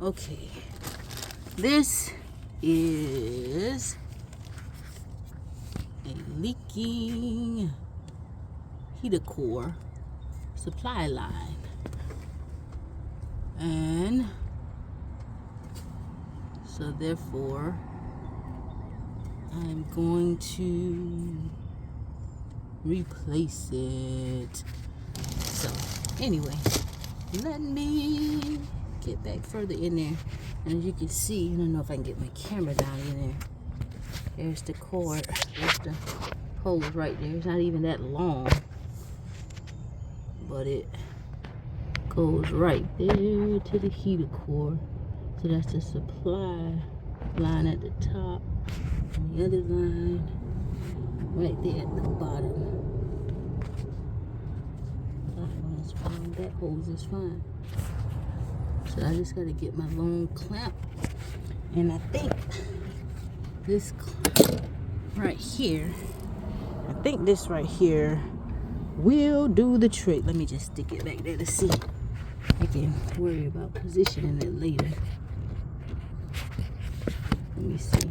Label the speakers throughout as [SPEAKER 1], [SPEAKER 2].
[SPEAKER 1] Okay, this is a leaking heater core supply line, and so therefore I'm going to replace it. So anyway, let me get back further in there, and as you can see, I don't know if I can get my camera down in there. There's the cord. There's the hose right there. It's not even that long, but it goes right there to the heater core. So that's the supply line at the top, and the other line right there at the bottom. That one's fine. That hose is fine. So I just gotta get my long clamp, and I think this clamp right here, will do the trick. Let me just stick it back there to see. I can worry about positioning it later. Let me see.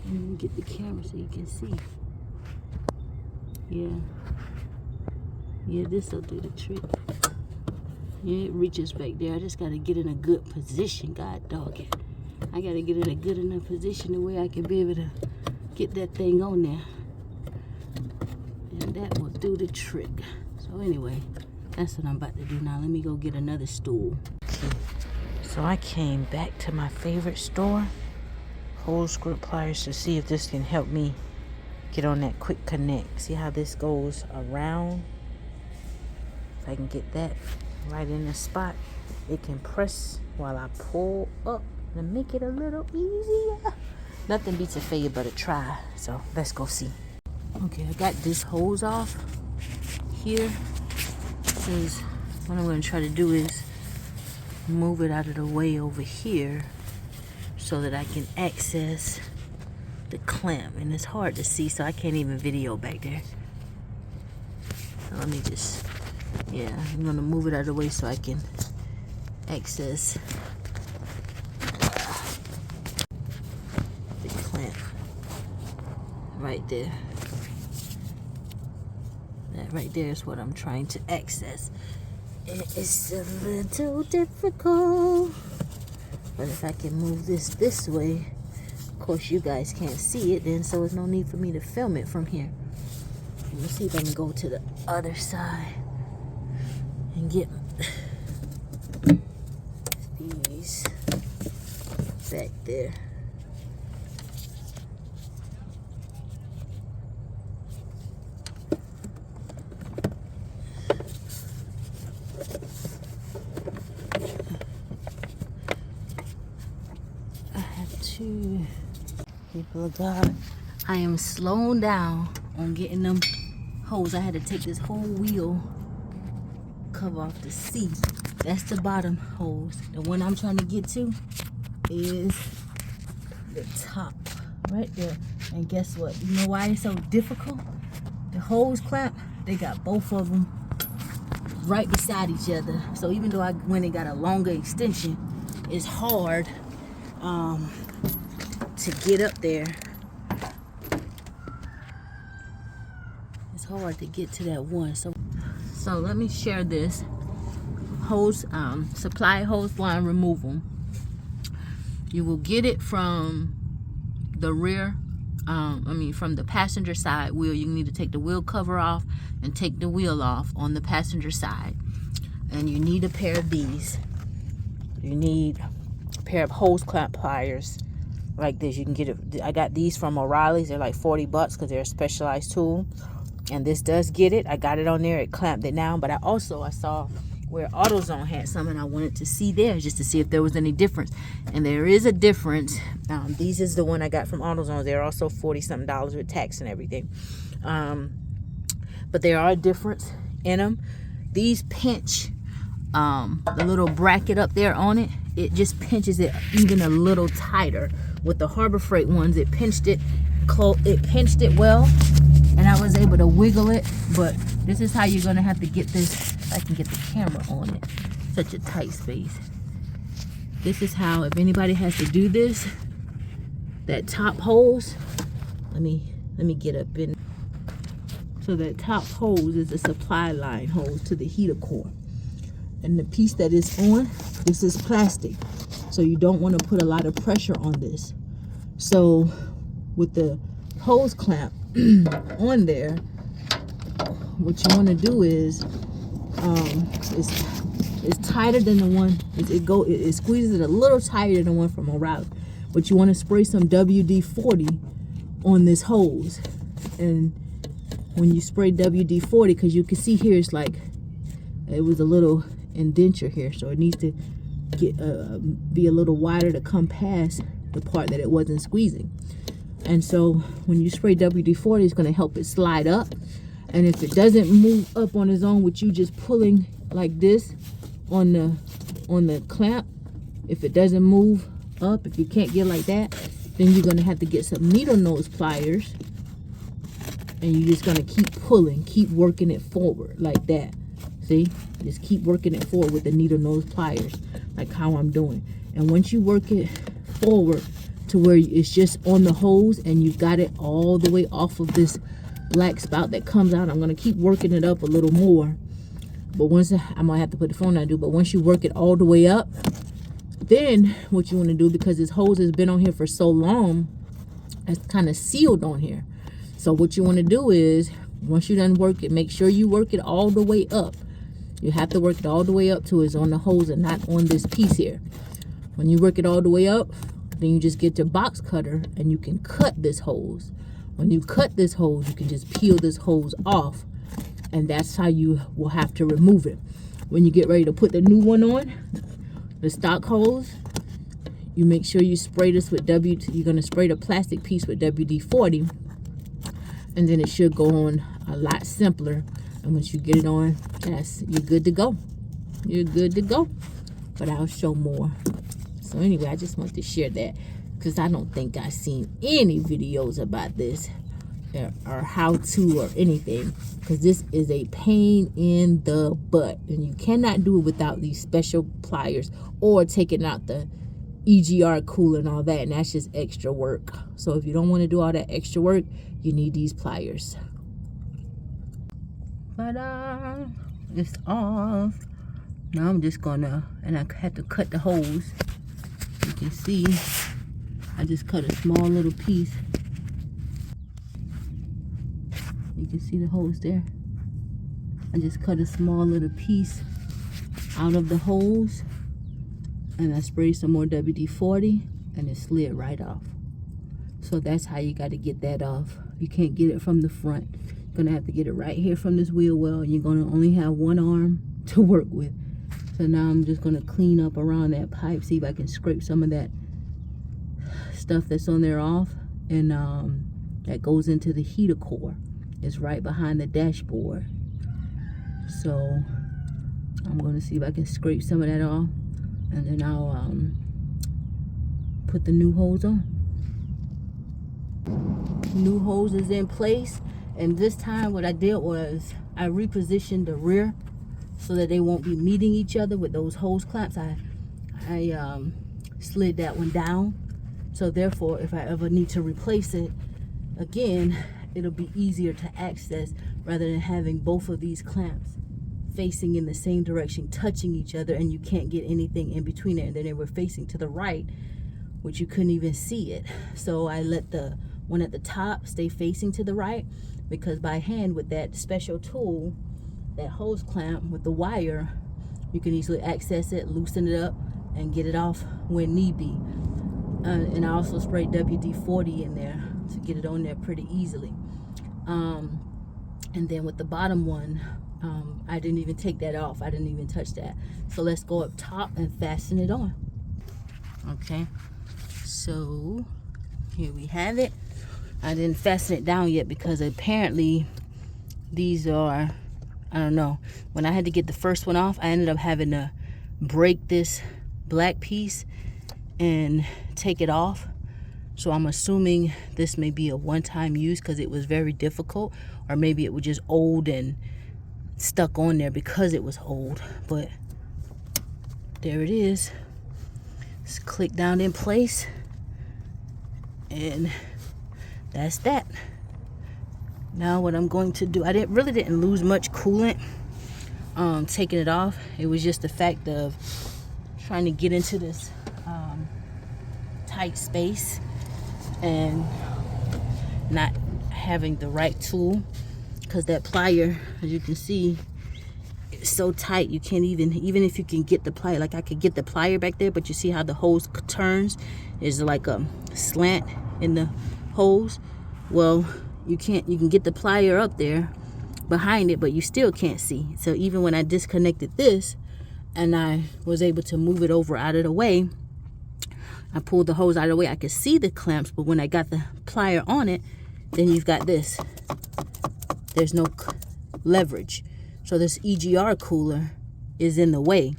[SPEAKER 1] Let me get the camera so you can see. Yeah, this will do the trick. Yeah, it reaches back there. I just gotta get in a good position. God dog it. I gotta get in a good enough position the way I can be able to get that thing on there, and that will do the trick. So anyway, that's what I'm about to do now. Let me go get another stool. So I came back to my favorite store, Hose Grip Pliers, to see if this can help me get on that quick connect. See how this goes around? If I can get that right in the spot, it can press while I pull up and make it a little easier. Nothing beats a failure but a try. So let's go see. Okay, I got this hose off here. Because what I'm going to try to do is move it out of the way over here so that I can access the clamp. And it's hard to see, so I can't even video back there. So let me just, I'm going to move it out of the way so I can access the clamp right there. That right there is what I'm trying to access. And it's a little difficult, but if I can move this way, of course you guys can't see it then, so there's no need for me to film it from here. Let's see if I can go to the other side and get these back there. People of God, I am slowing down on getting them hose. I had to take this whole wheel cover off the seat. That's the bottom hose. The one I'm trying to get to is the top right there. And guess what? You know why it's so difficult? The hose clamp, they got both of them right beside each other. So even though I went and got a longer extension, it's hard to get up there. It's hard to get to that one. So let me share this hose, supply hose line removal. You will get it from the rear, from the passenger side wheel. You need to take the wheel cover off and take the wheel off on the passenger side. And you need a pair of these. You need a pair of hose clamp pliers like this. You can get it. I got these from O'Reilly's. They're like $40 because they're a specialized tool, and this does get it. I got it on there. It clamped it down. But I saw where AutoZone had some, and I wanted to see theirs just to see if there was any difference. And there is a difference. These is the one I got from AutoZone. They're also $40-something with tax and everything. But there are a difference in them. These pinch the little bracket up there on it. It just pinches it even a little tighter. With the Harbor Freight ones, it pinched it well, and I was able to wiggle it. But this is how you're gonna have to get this. If I can get the camera on it, such a tight space. This is how, if anybody has to do this, that top hose, let me get up in. So that top hose is a supply line hose to the heater core. And the piece that is on, this is plastic. So you don't want to put a lot of pressure on this. So with the hose clamp on there, what you want to do is, it's tighter than the one, it squeezes it a little tighter than the one from O'Reilly. But you want to spray some WD-40 on this hose. And when you spray WD-40, because you can see here, it's like, it was a little indenture here, so it needs to get be a little wider to come past the part that it wasn't squeezing. And so when you spray WD-40, it's going to help it slide up. And if it doesn't move up on its own with you just pulling like this on the clamp, if it doesn't move up, if you can't get like that, then you're going to have to get some needle nose pliers, and you're just going to keep pulling, keep working it forward like that. See, just keep working it forward with the needle nose pliers, like how I'm doing. And once you work it forward to where it's just on the hose and you've got it all the way off of this black spout that comes out, I'm going to keep working it up a little more. But once I'm going to have to put the phone on, but once you work it all the way up, then what you want to do, because this hose has been on here for so long, it's kind of sealed on here. So what you want to do is, once you're done work it, make sure you work it all the way up. You have to work it all the way up to it's on the hose and not on this piece here. When you work it all the way up, then you just get your box cutter and you can cut this hose. When you cut this hose, you can just peel this hose off, and that's how you will have to remove it. When you get ready to put the new one on, the stock hose, you make sure you spray this with you're going to spray the plastic piece with WD-40, and then it should go on a lot simpler. And once you get it on, you're good to go. You're good to go. But I'll show more. So anyway, I just want to share that, because I don't think I've seen any videos about this or how to or anything, because this is a pain in the butt, and you cannot do it without these special pliers or taking out the EGR cooler and all that, and that's just extra work. So if you don't want to do all that extra work, you need these pliers. It's off. Now I'm just gonna, and I had to cut the hose. You can see I just cut a small little piece. You can see the hose there. I just cut a small little piece out of the hose, and I sprayed some more WD-40, and it slid right off. So that's how you got to get that off. You can't get it from the front. You're gonna have to get it right here from this wheel well, and you're gonna only have one arm to work with. So now I'm just gonna clean up around that pipe, see if I can scrape some of that stuff that's on there off, and that goes into the heater core. It's right behind the dashboard. So I'm gonna see if I can scrape some of that off, and then I'll put the new hose on. New hose is in place, and this time what I did was I repositioned the rear so that they won't be meeting each other with those hose clamps. I slid that one down, so therefore if I ever need to replace it again, it'll be easier to access rather than having both of these clamps facing in the same direction, touching each other, and you can't get anything in between there. And then they were facing to the right, which you couldn't even see it. So I let the one at the top stay facing to the right, because by hand with that special tool, that hose clamp with the wire, you can easily access it, loosen it up, and get it off when need be. And I also sprayed WD-40 in there to get it on there pretty easily. And then with the bottom one, I didn't even take that off. I didn't even touch that. So let's go up top and fasten it on. Okay, so here we have it. I didn't fasten it down yet because apparently these are, I don't know, when I had to get the first one off, I ended up having to break this black piece and take it off So I'm assuming this may be a one-time use because it was very difficult, or maybe it was just old and stuck on there because it was old. But there it is. Just click down in place, and that's that. Now what I'm going to do, I really didn't lose much coolant taking it off. It was just the fact of trying to get into this tight space and not having the right tool, because that plier, as you can see, it's so tight you can't even if you can get the plier, like I could get the plier back there, but you see how the hose turns? There's like a slant in the hose. Well, you can get the plier up there behind it, but you still can't see. So even when I disconnected this and I was able to move it over out of the way, I pulled the hose out of the way, I could see the clamps, but when I got the plier on it, then you've got this. There's no leverage. So this EGR cooler is in the way.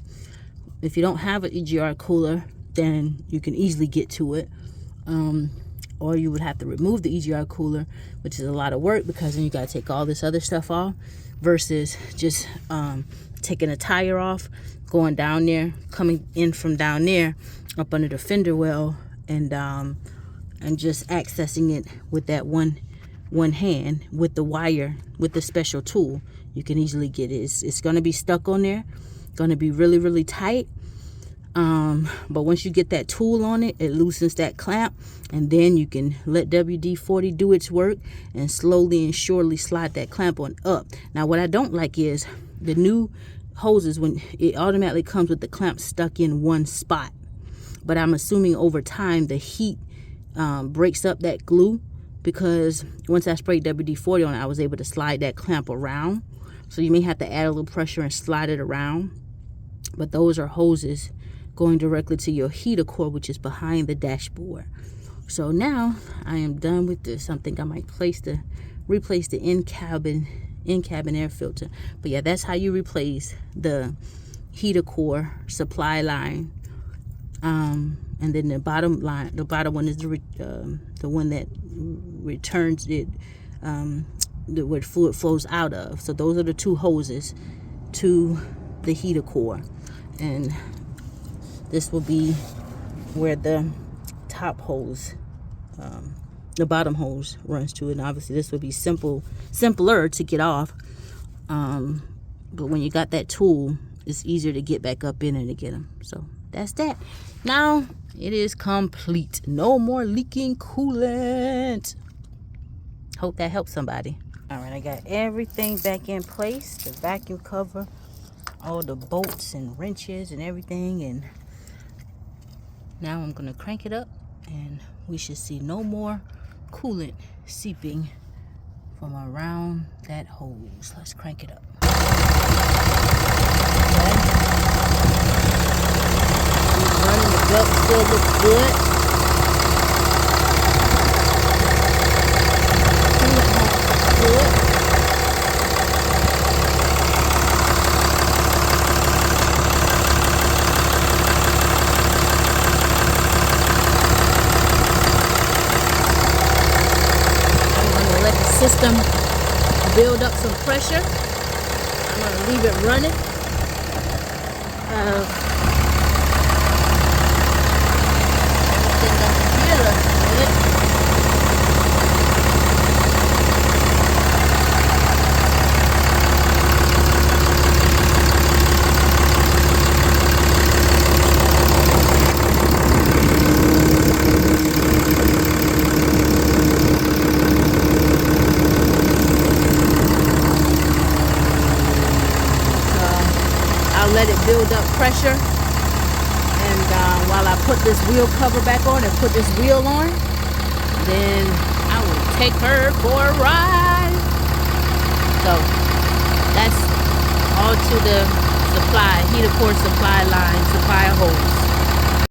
[SPEAKER 1] If you don't have an EGR cooler, then you can easily get to it. Or you would have to remove the EGR cooler, which is a lot of work, because then you got to take all this other stuff off, versus just taking a tire off, going down there, coming in from down there up under the fender well, and just accessing it with that one hand with the wire, with the special tool. You can easily get it. It's going to be stuck on there, going to be really, really tight. But once you get that tool on it, it loosens that clamp, and then you can let WD-40 do its work and slowly and surely slide that clamp on up. Now, what I don't like is the new hoses, when it automatically comes with the clamp stuck in one spot. But I'm assuming over time the heat breaks up that glue, because once I sprayed WD-40 on it, I was able to slide that clamp around. So you may have to add a little pressure and slide it around. But those are hoses going directly to your heater core, which is behind the dashboard. So now I am done with this. I think I might replace the in-cabin air filter. But yeah, that's how you replace the heater core supply line. And then the bottom one is the one that returns it, where fluid flows out of. So those are the two hoses to the heater core, and this will be where the top hose, the bottom hose runs to. And obviously this will be simpler to get off, but when you got that tool, it's easier to get back up in and to get them. So that's that. Now it is complete. No more leaking coolant. Hope that helps somebody. All right, I got everything back in place, the vacuum cover, all the bolts and wrenches and everything, and now I'm gonna crank it up, and we should see no more coolant seeping from around that hose. Let's crank it up. Running, the belt still looks good. Coolant has good. I'm going to let the system build up some pressure. I'm going to leave it running. Let it build up pressure, and while I put this wheel cover back on and put this wheel on, then I will take her for a ride. So that's all to the heater core supply line, supply hose.